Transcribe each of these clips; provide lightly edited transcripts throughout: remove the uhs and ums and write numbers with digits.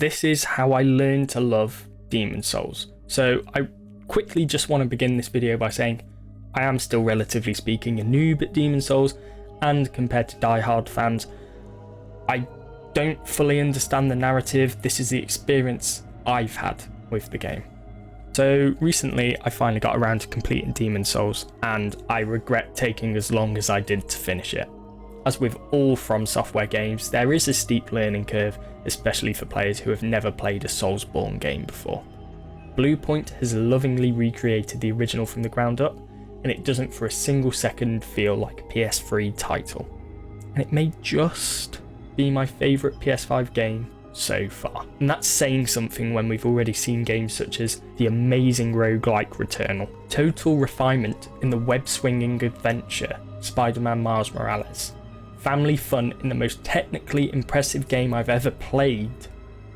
this is how I learned to love Demon's Souls. So I quickly just want to begin this video by saying I am still, relatively speaking, a noob at Demon's Souls, and compared to die-hard fans, I don't fully understand the narrative. This is the experience I've had with the game. So recently I finally got around to completing Demon's Souls, and I regret taking as long as I did to finish it. As with all From Software games, there is a steep learning curve, especially for players who have never played a Soulsborne game before. Bluepoint has lovingly recreated the original from the ground up, and it doesn't for a single second feel like a PS3 title. And it may just be my favourite PS5 game so far. And that's saying something when we've already seen games such as the amazing roguelike Returnal, total refinement in the web-swinging adventure Spider-Man Miles Morales, family fun in the most technically impressive game I've ever played,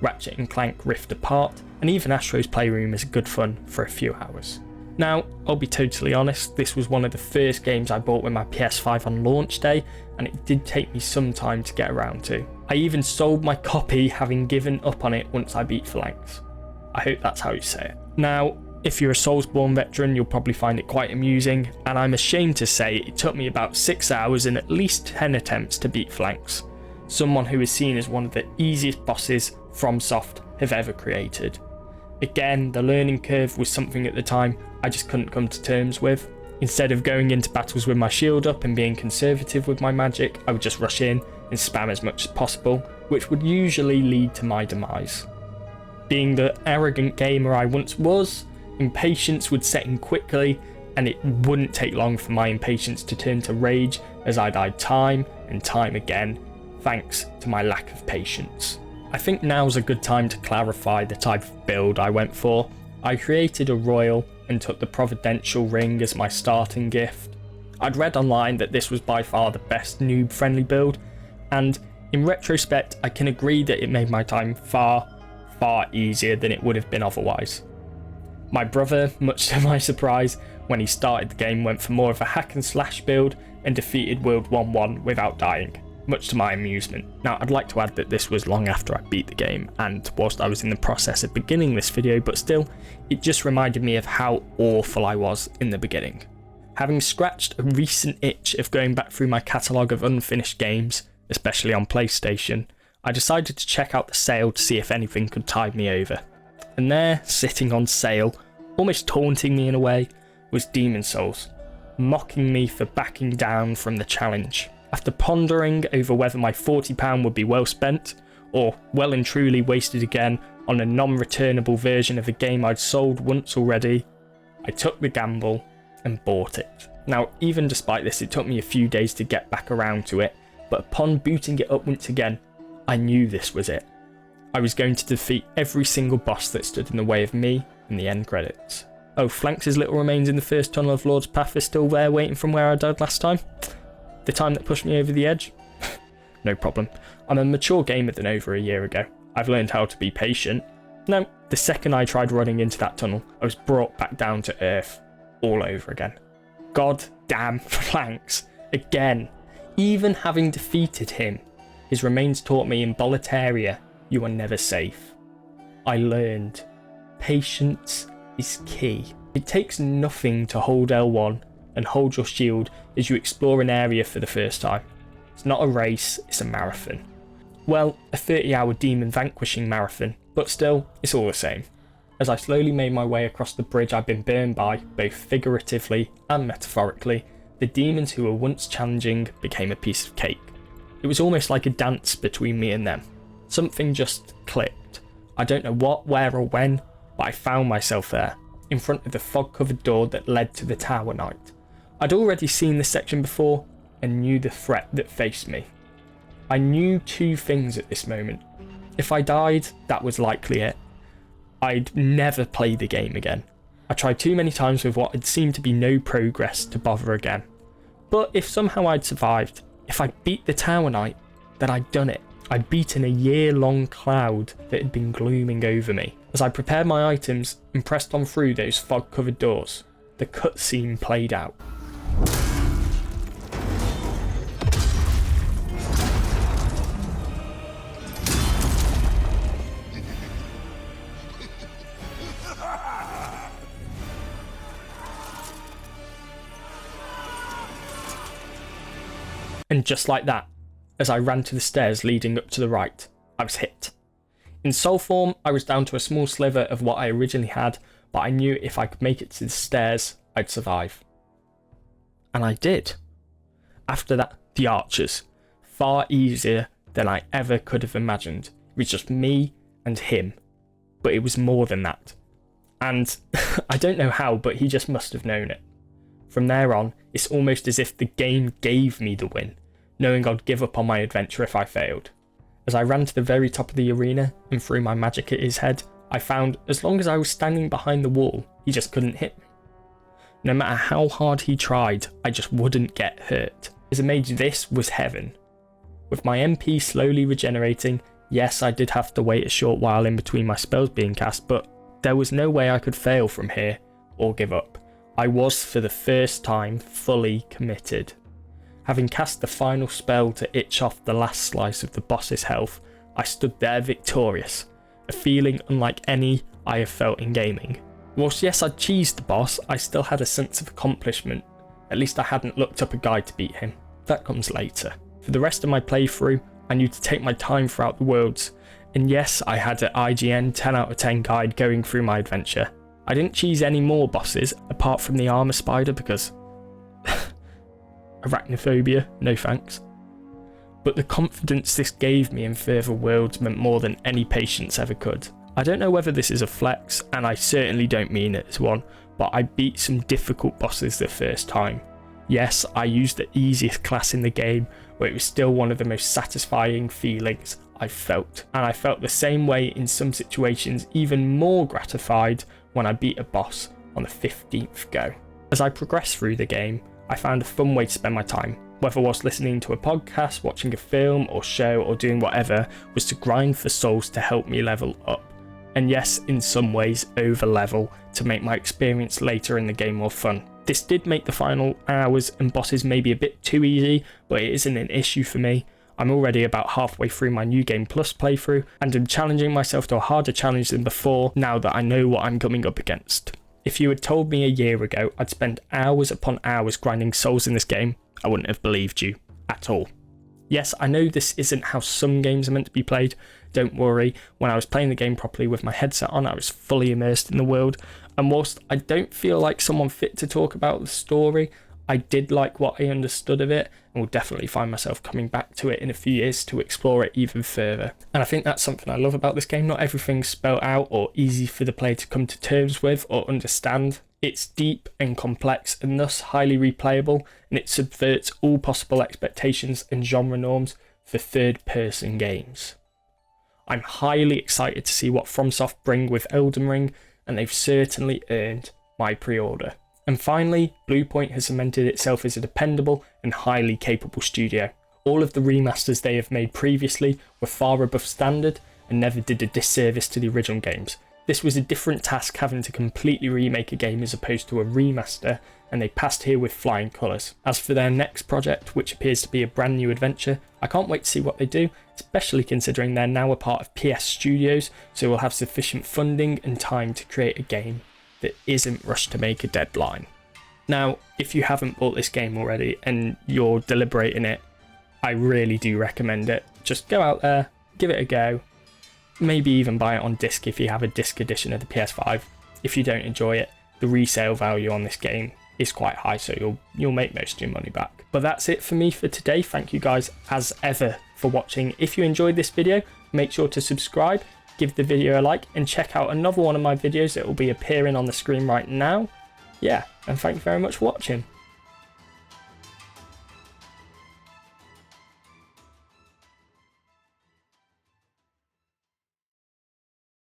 Ratchet & Clank Rift Apart, and even Astro's Playroom is good fun for a few hours. Now, I'll be totally honest, this was one of the first games I bought with my PS5 on launch day, and it did take me some time to get around to. I even sold my copy, having given up on it once I beat Phalanx. I hope that's how you say it. Now, if you're a Soulsborne veteran, you'll probably find it quite amusing, and I'm ashamed to say it took me about 6 hours and at least 10 attempts to beat Phalanx, someone who is seen as one of the easiest bosses FromSoft have ever created. Again, the learning curve was something at the time I just couldn't come to terms with. Instead of going into battles with my shield up and being conservative with my magic, I would just rush in and spam as much as possible, which would usually lead to my demise. Being the arrogant gamer I once was, impatience would set in quickly, and it wouldn't take long for my impatience to turn to rage as I died time and time again, thanks to my lack of patience. I think now's a good time to clarify the type of build I went for. I created a royal and took the providential ring as my starting gift. I'd read online that this was by far the best noob friendly build, and in retrospect I can agree that it made my time far easier than it would have been otherwise. My brother, much to my surprise, when he started the game went for more of a hack and slash build and defeated World 1-1 without dying, much to my amusement. Now, I'd like to add that this was long after I beat the game, and whilst I was in the process of beginning this video, but still, it just reminded me of how awful I was in the beginning. Having scratched a recent itch of going back through my catalogue of unfinished games, especially on PlayStation, I decided to check out the sale to see if anything could tide me over. And there, sitting on sale, almost taunting me in a way, was Demon's Souls, mocking me for backing down from the challenge. After pondering over whether my £40 would be well spent, or well and truly wasted again on a non-returnable version of a game I'd sold once already, I took the gamble and bought it. Now, even despite this, it took me a few days to get back around to it, but upon booting it up once again, I knew this was it. I was going to defeat every single boss that stood in the way of me in the end credits. Oh, Phalanx's little remains in the first tunnel of Lord's Path are still there waiting from where I died last time? The time that pushed me over the edge? No problem. I'm a mature gamer than over a year ago. I've learned how to be patient. No, the second I tried running into that tunnel, I was brought back down to earth. All over again. God damn Phalanx. Again. Even having defeated him, his remains taught me in Boletaria, you are never safe. I learned. Patience is key. It takes nothing to hold L1 and hold your shield as you explore an area for the first time. It's not a race, it's a marathon. Well, a 30-hour demon vanquishing marathon, but still, it's all the same. As I slowly made my way across the bridge I'd been burned by, both figuratively and metaphorically, the demons who were once challenging became a piece of cake. It was almost like a dance between me and them. Something just clicked. I don't know what, where or when, but I found myself there, in front of the fog-covered door that led to the Tower Knight. I'd already seen this section before and knew the threat that faced me. I knew two things at this moment. If I died, that was likely it. I'd never play the game again. I tried too many times with what had seemed to be no progress to bother again. But if somehow I'd survived, if I'd beat the Tower Knight, then I'd done it. I'd beaten a year-long cloud that had been glooming over me. As I prepared my items and pressed on through those fog-covered doors, the cutscene played out. And just like that, as I ran to the stairs leading up to the right, I was hit. In soul form, I was down to a small sliver of what I originally had, but I knew if I could make it to the stairs, I'd survive. And I did. After that, the archers. Far easier than I ever could have imagined. It was just me and him. But it was more than that. And I don't know how, but he just must have known it. From there on, it's almost as if the game gave me the win, knowing I'd give up on my adventure if I failed. As I ran to the very top of the arena and threw my magic at his head, I found as long as I was standing behind the wall, he just couldn't hit me. No matter how hard he tried, I just wouldn't get hurt. As a mage, this was heaven. With my MP slowly regenerating, yes, I did have to wait a short while in between my spells being cast, but there was no way I could fail from here or give up. I was, for the first time, fully committed. Having cast the final spell to itch off the last slice of the boss's health, I stood there victorious, a feeling unlike any I have felt in gaming. Whilst yes, I'd cheesed the boss, I still had a sense of accomplishment. At least I hadn't looked up a guide to beat him. That comes later. For the rest of my playthrough, I knew to take my time throughout the worlds, and yes, I had an IGN 10 out of 10 guide going through my adventure. I didn't cheese any more bosses apart from the armor spider because arachnophobia, no thanks. But the confidence this gave me in further worlds meant more than any patience ever could. I don't know whether this is a flex, and I certainly don't mean it as one, but I beat some difficult bosses the first time. Yes, I used the easiest class in the game, but it was still one of the most satisfying feelings I've felt. And I felt the same way in some situations, even more gratified when I beat a boss on the 15th go. As I progressed through the game, I found a fun way to spend my time, whether whilst listening to a podcast, watching a film or show, or doing whatever, was to grind for souls to help me level up. And yes, in some ways over level to make my experience later in the game more fun. This did make the final hours and bosses maybe a bit too easy, but it isn't an issue for me. I'm already about halfway through my New Game Plus playthrough, and I'm challenging myself to a harder challenge than before now that I know what I'm coming up against. If you had told me a year ago I'd spend hours upon hours grinding souls in this game, I wouldn't have believed you at all. Yes, I know this isn't how some games are meant to be played. Don't worry, when I was playing the game properly with my headset on, I was fully immersed in the world. And whilst I don't feel like someone fit to talk about the story, I did like what I understood of it, and will definitely find myself coming back to it in a few years to explore it even further. And I think that's something I love about this game. Not everything's spelled out or easy for the player to come to terms with or understand. It's deep and complex and thus highly replayable, and it subverts all possible expectations and genre norms for third-person games. I'm highly excited to see what FromSoft bring with Elden Ring, and they've certainly earned my pre-order. And finally, Bluepoint has cemented itself as a dependable and highly capable studio. All of the remasters they have made previously were far above standard and never did a disservice to the original games. This was a different task, having to completely remake a game as opposed to a remaster, and they passed here with flying colours. As for their next project, which appears to be a brand new adventure, I can't wait to see what they do, especially considering they're now a part of PS Studios, so we'll have sufficient funding and time to create a game that isn't rushed to make a deadline. Now, if you haven't bought this game already and you're deliberating it, I really do recommend it. Just go out there, give it a go, maybe even buy it on disc if you have a disc edition of the PS5. If you don't enjoy it, the resale value on this game is quite high, so you'll make most of your money back. But that's it for me for today. Thank you guys as ever for watching. If you enjoyed this video, make sure to subscribe, give the video a like, and check out another one of my videos that will be appearing on the screen right now. Yeah, and thank you very much for watching.